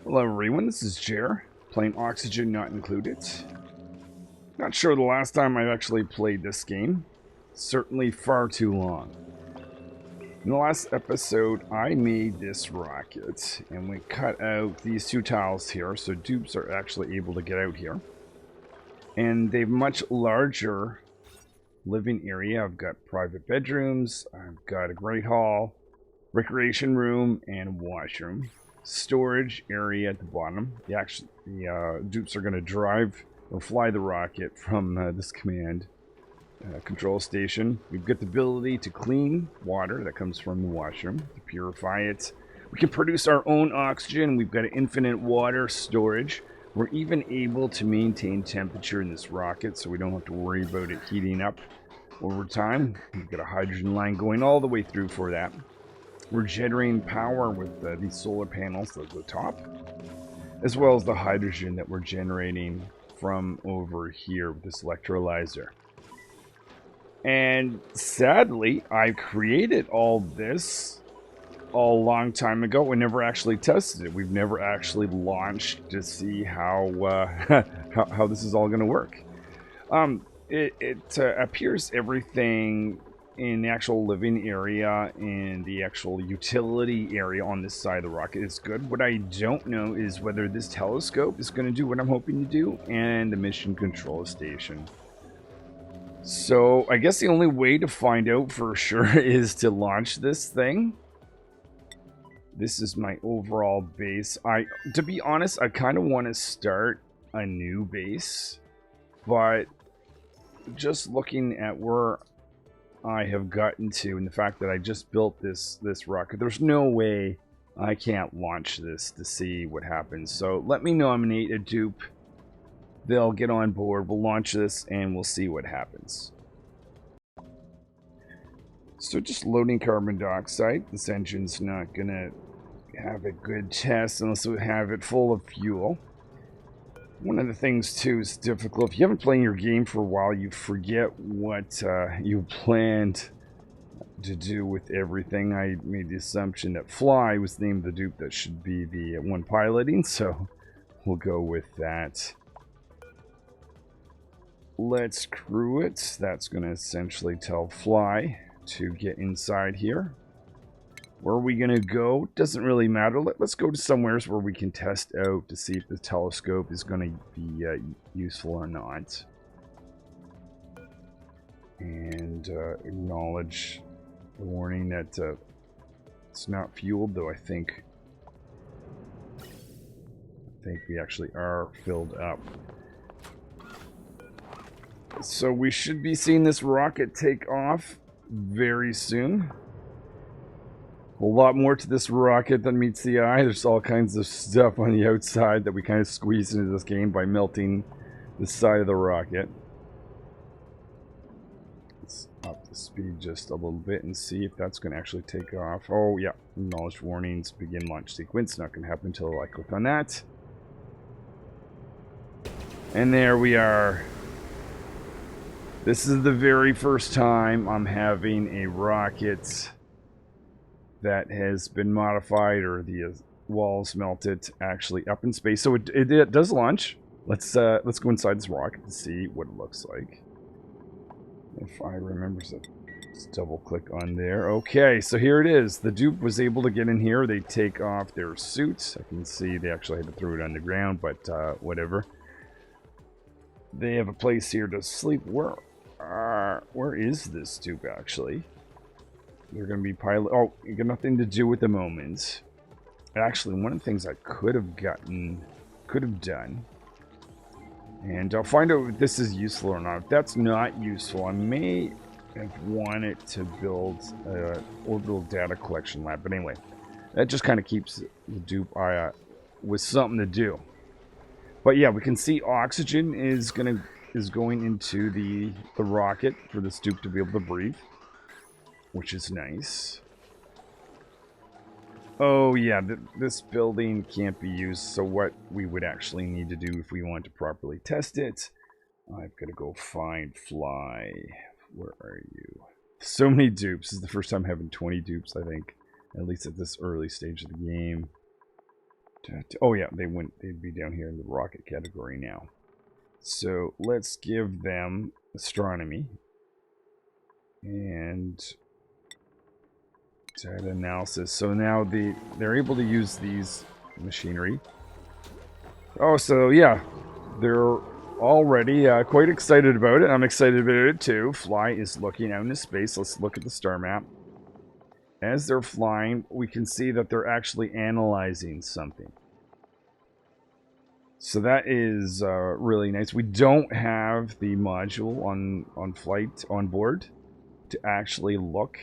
Hello everyone, this is Jer, playing Oxygen Not Included. Not sure the last time I've actually played this game. Certainly far too long. In the last episode, I made this rocket, and we cut out these two tiles here, so dupes are actually able to get out here. And they've much larger living area. I've got private bedrooms, I've got a great hall, recreation room, and washroom. Storage area at the bottom. The dupes are going to drive or fly the rocket from this command control station. We've got the ability to clean water that comes from the washroom, to purify it. We can produce our own oxygen. We've got infinite water storage. We're even able to maintain temperature in this rocket, so we don't have to worry about it heating up over time. We've got a hydrogen line going all the way through for that. We're generating power with these solar panels at the top, as well as the hydrogen that we're generating from over here with this electrolyzer. And sadly, I created all this a long time ago. We never actually tested it. We've never actually launched to see how how this is all going to work. It appears everything in the actual living area and the actual utility area on this side of the rocket is good. What I don't know is whether this telescope is going to do what I'm hoping to do, and the mission control station. So I guess the only way to find out for sure is to launch this thing. This is my overall base. To be honest, I kind of want to start a new base, but just looking at where I have gotten to, and the fact that I just built this rocket, there's no way I can't launch this to see what happens. So let me nominate a dupe. They'll get on board. We'll launch this and we'll see what happens. So just loading carbon dioxide. This engine's not gonna have a good test unless we have it full of fuel. One of the things too is difficult. If you haven't played your game for a while, you forget what you planned to do with everything. I made the assumption that Fly was named the dupe that should be the one piloting, so we'll go with that. Let's crew it. That's going to essentially tell Fly to get inside here. Where are we going to go? Doesn't really matter. Let's go to somewhere where we can test out to see if the telescope is going to be useful or not. And acknowledge the warning that it's not fueled, though I think we actually are filled up. So we should be seeing this rocket take off very soon. A lot more to this rocket than meets the eye. There's all kinds of stuff on the outside that we kind of squeeze into this game by melting the side of the rocket. Let's up the speed just a little bit and see if that's going to actually take off. Oh yeah, acknowledged warnings, begin launch sequence. Not going to happen until I click on that. And there we are. This is the very first time I'm having a rocket that has been modified, or the walls melted, actually up in space. So it does launch. Let's go inside this rocket to see what it looks like. If I remember, so let's double click on there. Okay, so here it is. The dupe was able to get in here. They take off their suits. I can see they actually had to throw it on the ground, but whatever. They have a place here to sleep. Where is this dupe actually? They're going to be pilot. Oh, you got nothing to do with the moment. Actually, one of the things I could have done, and I'll find out if this is useful or not. If that's not useful, I may have wanted to build an orbital data collection lab. But anyway, that just kind of keeps the dupe with something to do. But yeah, we can see oxygen is going into the rocket for this dupe to be able to breathe, which is nice. Oh yeah, this building can't be used, so what we would actually need to do if we want to properly test it, I've got to go find Fly. Where are you? So many dupes. This is the first time having 20 dupes, I think, at least at this early stage of the game. Oh yeah, they'd be down here in the rocket category now. So let's give them astronomy and data analysis. So now they're able to use these machinery. Oh, so yeah, they're already quite excited about it. I'm excited about it too. Fly is looking out into space. Let's look at the star map. As they're flying, we can see that they're actually analyzing something. So that is really nice. We don't have the module on flight on board to actually look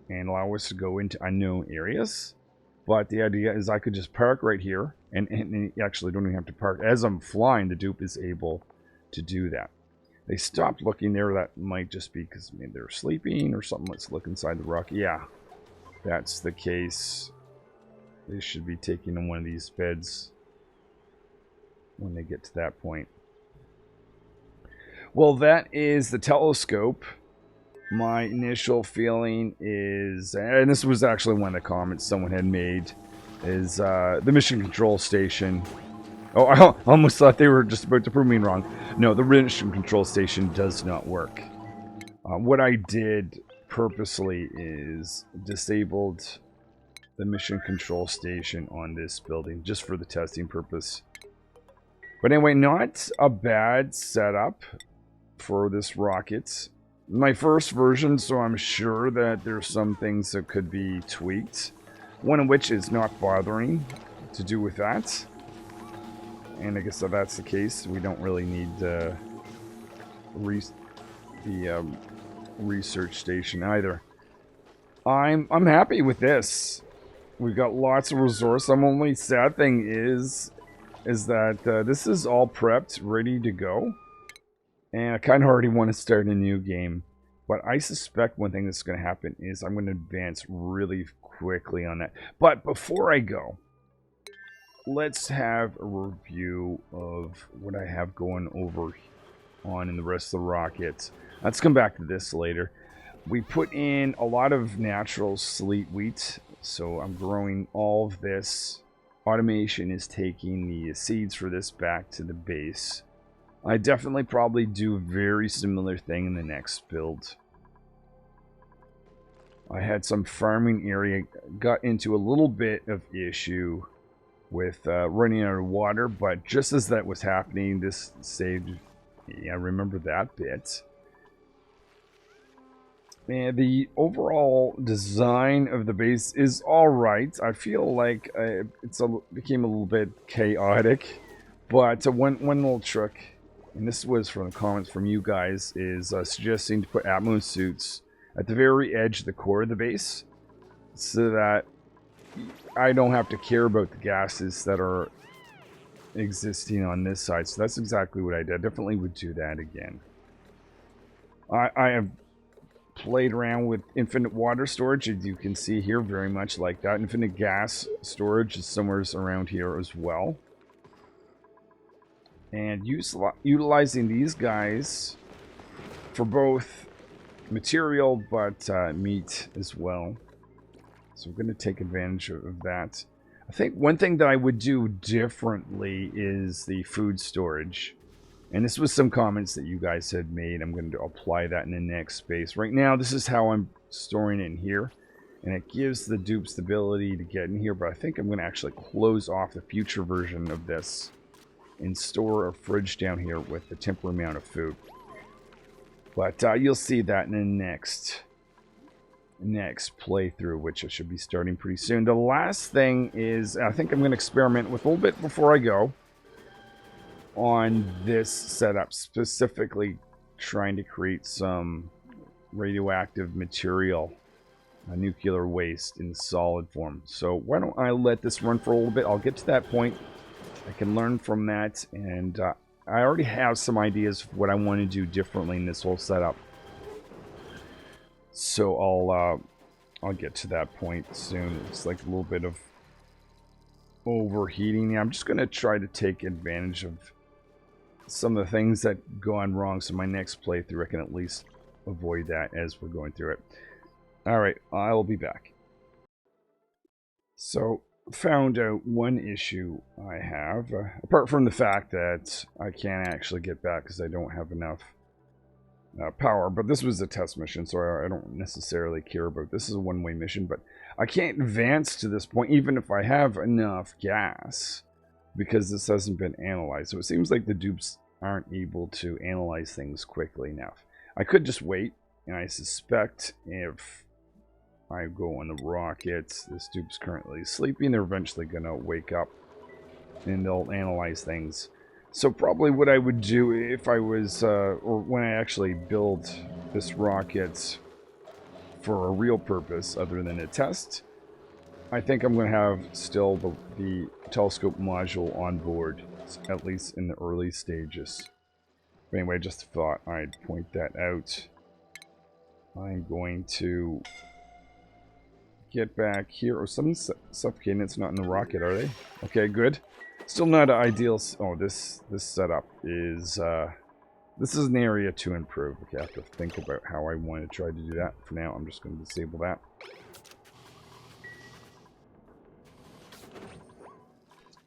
and allow us to go into unknown areas. But the idea is I could just park right here, and actually don't even have to park. As I'm flying, the dupe is able to do that. They stopped looking there. That might just be because maybe they're sleeping or something. Let's look inside the rock. Yeah, that's the case. They should be taking in one of these beds when they get to that point. Well, that is the telescope. My initial feeling is, and this was actually one of the comments someone had made, is the mission control station. Oh, I almost thought they were just about to prove me wrong. No, the mission control station does not work. What I did purposely is disabled the mission control station on this building just for the testing purpose. But anyway, not a bad setup for this rocket. My first version, so I'm sure that there's some things that could be tweaked. One of which is not bothering to do with that. And I guess if that's the case, we don't really need the research station either. I'm happy with this. We've got lots of resource. The only sad thing is that this is all prepped, ready to go. And I kind of already want to start a new game. But I suspect one thing that's going to happen is I'm going to advance really quickly on that. But before I go, let's have a review of what I have going over on in the rest of the rockets. Let's come back to this later. We put in a lot of natural sleet wheat. So I'm growing all of this. Automation is taking the seeds for this back to the base. I definitely probably do a very similar thing in the next build. I had some farming area, got into a little bit of issue with running out of water, but just as that was happening, this saved. Yeah, I remember that bit. And the overall design of the base is alright. I feel like became a little bit chaotic, but one little trick, and this was from the comments from you guys, is suggesting to put Atmos suits at the very edge of the core of the base, so that I don't have to care about the gases that are existing on this side. So that's exactly what I did. I definitely would do that again. I have played around with infinite water storage, as you can see here, very much like that. Infinite gas storage is somewhere around here as well. And utilizing these guys for both material but meat as well. So we're going to take advantage of that. I think one thing that I would do differently is the food storage. And this was some comments that you guys had made. I'm going to apply that in the next space. Right now, this is how I'm storing it in here. And it gives the dupes the ability to get in here. But I think I'm going to actually close off the future version of this and store a fridge down here with the temporary amount of food. But you'll see that in the next playthrough, which I should be starting pretty soon. The last thing is, I think I'm going to experiment with a little bit before I go on this setup, specifically trying to create some radioactive material, nuclear waste in solid form. So why don't I let this run for a little bit? I'll get to that point. I can learn from that, and I already have some ideas of what I want to do differently in this whole setup. So I'll get to that point soon. It's like a little bit of overheating. I'm just going to try to take advantage of some of the things that gone wrong, so my next playthrough I can at least avoid that as we're going through it. Alright, I'll be back. So found out one issue I have, apart from the fact that I can't actually get back because I don't have enough power. But this was a test mission, so I don't necessarily care about this. Is a one-way mission, but I can't advance to this point even if I have enough gas because this hasn't been analyzed. So it seems like the dupes aren't able to analyze things quickly enough. I could just wait, and I suspect if I go on the rockets, this dupe's currently sleeping, they're eventually going to wake up and they'll analyze things. So probably what I would do if I was, or when I actually build this rocket for a real purpose other than a test, I think I'm going to have still the telescope module on board, at least in the early stages. But anyway, I just thought I'd point that out. I'm going to get back here. Oh, something's suffocating. It's not in the rocket, are they? Okay, good. Still not ideal. Oh, this setup is... this is an area to improve. Okay, I have to think about how I want to try to do that. For now, I'm just going to disable that.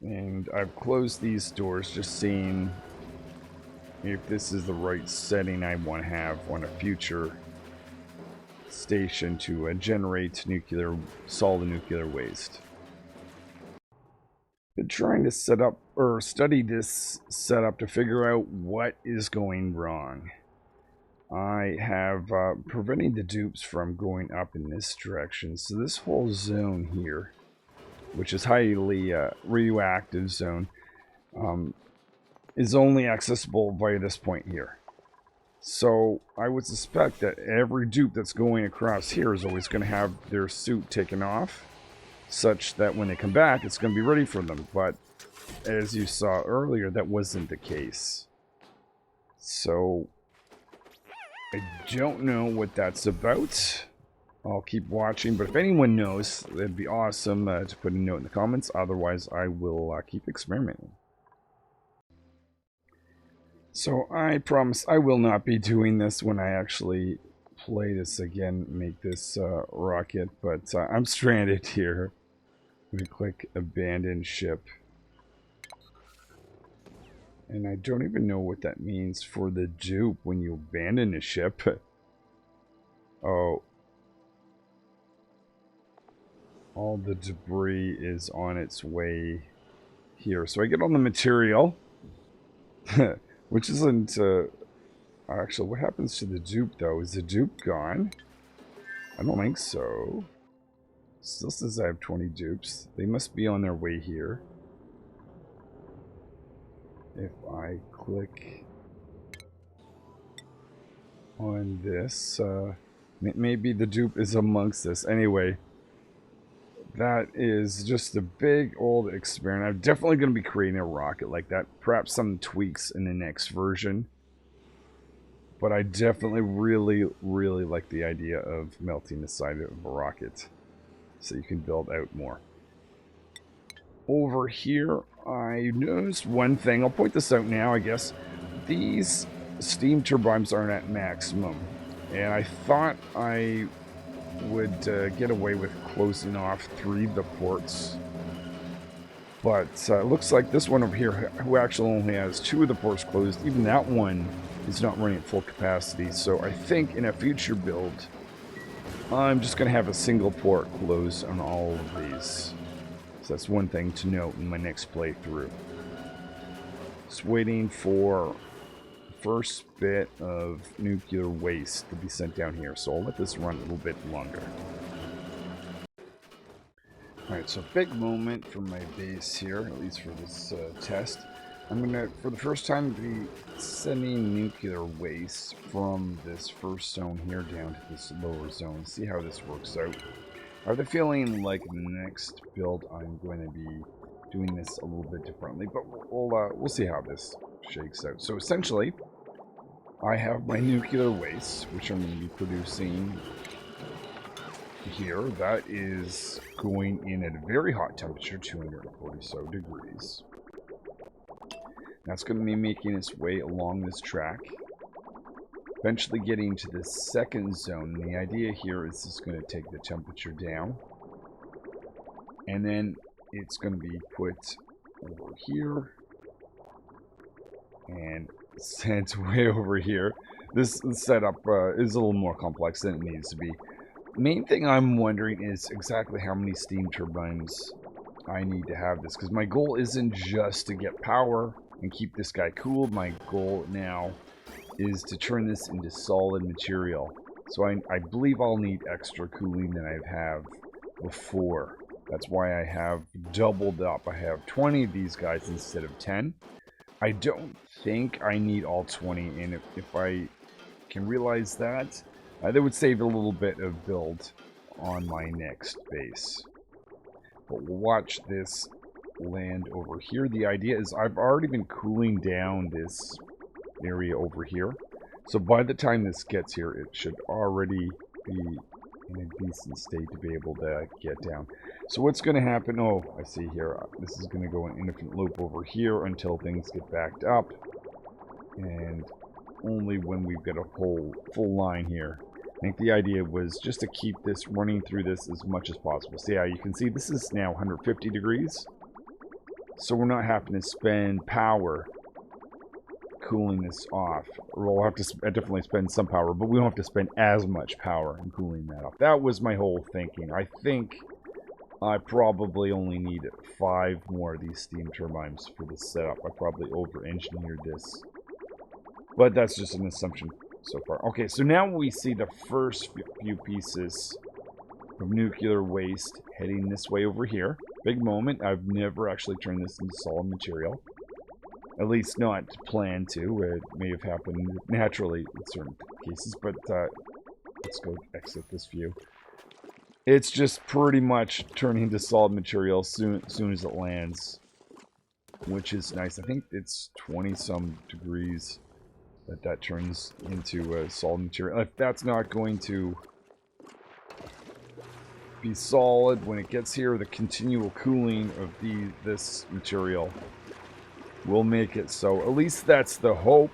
And I've closed these doors, just seeing if this is the right setting I want to have on a future station to generate solid nuclear waste. Been trying to set up or study this setup to figure out what is going wrong. I have preventing the dupes from going up in this direction. So this whole zone here, which is highly radioactive zone, is only accessible via this point here. So I would suspect that every dupe that's going across here is always going to have their suit taken off, such that when they come back, it's going to be ready for them. But as you saw earlier, that wasn't the case. So I don't know what that's about. I'll keep watching, but if anyone knows, it'd be awesome to put a note in the comments. Otherwise, I will keep experimenting. So I promise I will not be doing this when I actually play this again, make this rocket, but I'm stranded here. We click abandon ship. And I don't even know what that means for the dupe when you abandon a ship. Oh. All the debris is on its way here. So I get on the material. Which isn't, actually, what happens to the dupe, though? Is the dupe gone? I don't think so. Still says I have 20 dupes. They must be on their way here. If I click on this, maybe the dupe is amongst this. Anyway, that is just a big old experiment. I'm definitely going to be creating a rocket like that. Perhaps some tweaks in the next version. But I definitely really like the idea of melting the side of a rocket. So you can build out more. Over here, I noticed one thing. I'll point this out now, I guess. These steam turbines aren't at maximum. And I thought I would get away with closing off 3 of the ports, but it looks like this one over here, who actually only has 2 of the ports closed, even that one is not running at full capacity. So I think in a future build I'm just going to have a single port closed on all of these. So that's one thing to note in my next playthrough. Just waiting for first bit of nuclear waste to be sent down here, so I'll let this run a little bit longer. Alright, so big moment for my base here, at least for this test. I'm gonna, for the first time, be sending nuclear waste from this first zone here down to this lower zone. See how this works out. I have the feeling like in the next build I'm going to be doing this a little bit differently, but we'll see how this shakes out. So essentially, I have my nuclear waste, which I'm going to be producing here. That is going in at a very hot temperature, 240 so degrees. That's going to be making its way along this track, eventually getting to the second zone. And the idea here is it's going to take the temperature down, and then it's going to be put over here and sent way over here. This setup is a little more complex than it needs to be. Main thing I'm wondering is exactly how many steam turbines I need to have this, because my goal isn't just to get power and keep this guy cool. My goal now is to turn this into solid material. So I believe I'll need extra cooling than I have before. That's why I have doubled up. I have 20 of these guys instead of 10. I don't think I need all 20, and if I can realize that, that would save a little bit of build on my next base. But we'll watch this land over here. The idea is I've already been cooling down this area over here. So by the time this gets here, it should already be in a decent state to be able to get down. So what's going to happen? Oh, I see here. This is going to go an infinite loop over here until things get backed up. And only when we've got a full line here. I think the idea was just to keep this running through this as much as possible. So yeah, you can see this is now 150 degrees. So we're not having to spend power cooling this off. We'll have to definitely spend some power, but we don't have to spend as much power in cooling that off. That was my whole thinking. I think I probably only need 5 more of these steam turbines for this setup. I probably over-engineered this. But that's just an assumption so far. Okay, so now we see the first few pieces of nuclear waste heading this way over here. Big moment. I've never actually turned this into solid material. At least not planned to. It may have happened naturally in certain cases, but let's go exit this view. It's just pretty much turning into solid material as soon as it lands, which is nice. I think it's 20-some degrees that turns into solid material. If that's not going to be solid when it gets here, the continual cooling of this material will make it so. At least that's the hope,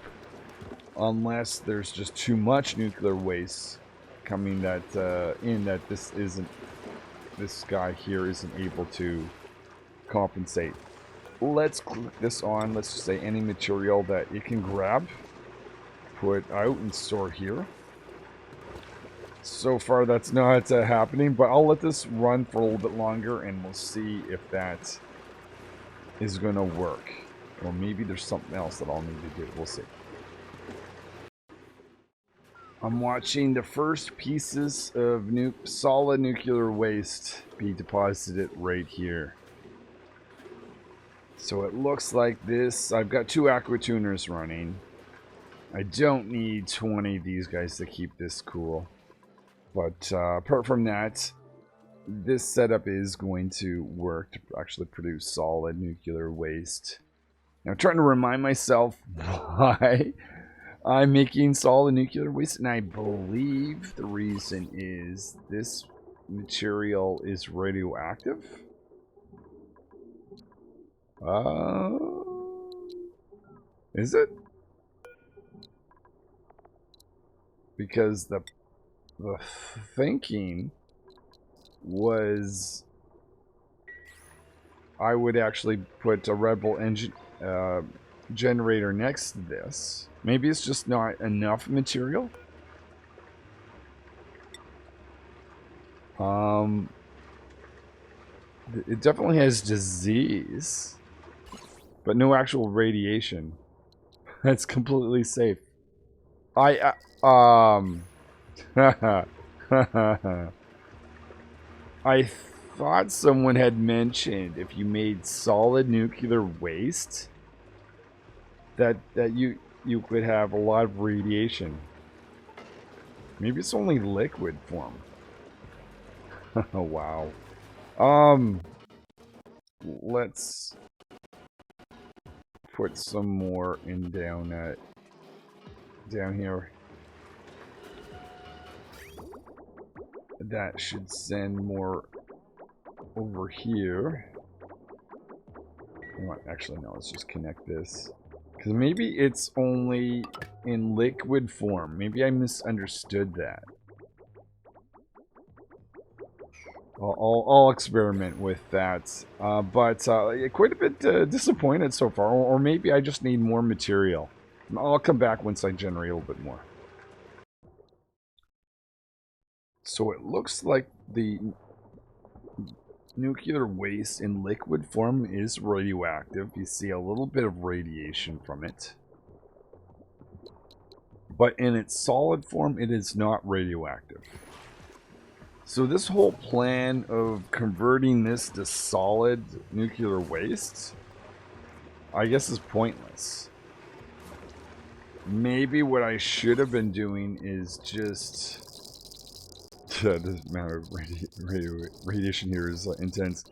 unless there's just too much nuclear waste coming that this guy here isn't able to compensate. Let's click this on. Let's just say any material that it can grab, put out and store here. So far that's not happening, but I'll let this run for a little bit longer and we'll see if that is going to work. Or maybe there's something else that I'll need to do. We'll see. I'm watching the first pieces of solid nuclear waste be deposited right here. So it looks like this. I've got 2 aqua tuners running. I don't need 20 of these guys to keep this cool. But apart from that, this setup is going to work to actually produce solid nuclear waste. Now, I'm trying to remind myself why I'm making solid nuclear waste, and I believe the reason is this material is radioactive. Is it? Because the thinking was I would actually put a rebel engine generator next to this. Maybe it's just not enough material. It definitely has disease, but no actual radiation. That's completely safe. I thought someone had mentioned if you made solid nuclear waste that you could have a lot of radiation. Maybe it's only liquid form. Oh wow. Let's put some more in down here. That should send more over here. Actually, no, let's just connect this. Because maybe it's only in liquid form. Maybe I misunderstood that. I'll experiment with that. But quite a bit disappointed so far, or maybe I just need more material. I'll come back once I generate a little bit more. So it looks like the nuclear waste in liquid form is radioactive. You see a little bit of radiation from it. But in its solid form, it is not radioactive. So this whole plan of converting this to solid nuclear waste, I guess, is pointless. Maybe what I should have been doing is just... the amount of radiation here is intense.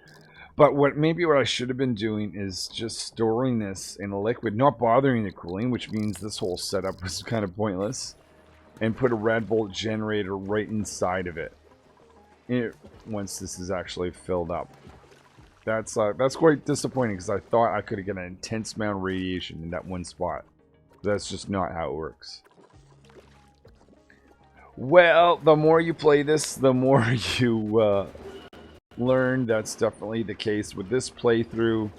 But maybe what I should have been doing is just storing this in a liquid, not bothering the cooling, which means this whole setup was kind of pointless, and put a red bolt generator right inside of it. Once this is actually filled up. That's quite disappointing because I thought I could have gotten an intense amount of radiation in that one spot. That's just not how it works. Well, the more you play this, the more you learn. That's definitely the case with this playthrough.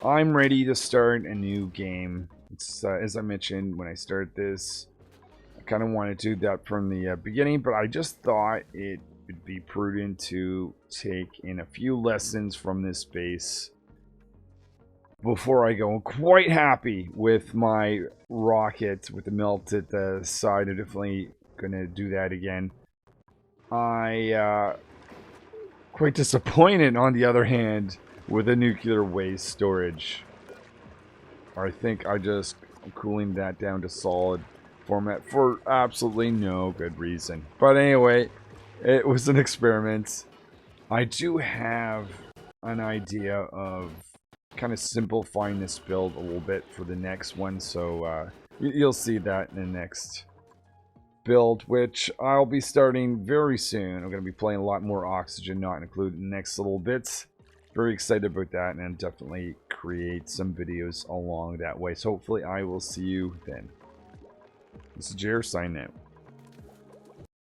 I'm ready to start a new game. It's as I mentioned when I started this, I kind of wanted to do that from the beginning, but I just thought it would be prudent to take in a few lessons from this base before I go. I'm quite happy with my rocket with the melted side. I'm definitely gonna do that again. Quite disappointed on the other hand with the nuclear waste storage. I think I'm cooling that down to solid format for absolutely no good reason. But anyway, it was an experiment. I do have an idea of kind of simplifying this build a little bit for the next one, so you'll see that in the next build, which I'll be starting very soon. I'm going to be playing a lot more Oxygen Not Included in the next little bits. Very excited about that, and definitely create some videos along that way. So hopefully I will see you then. This is Jer signing out.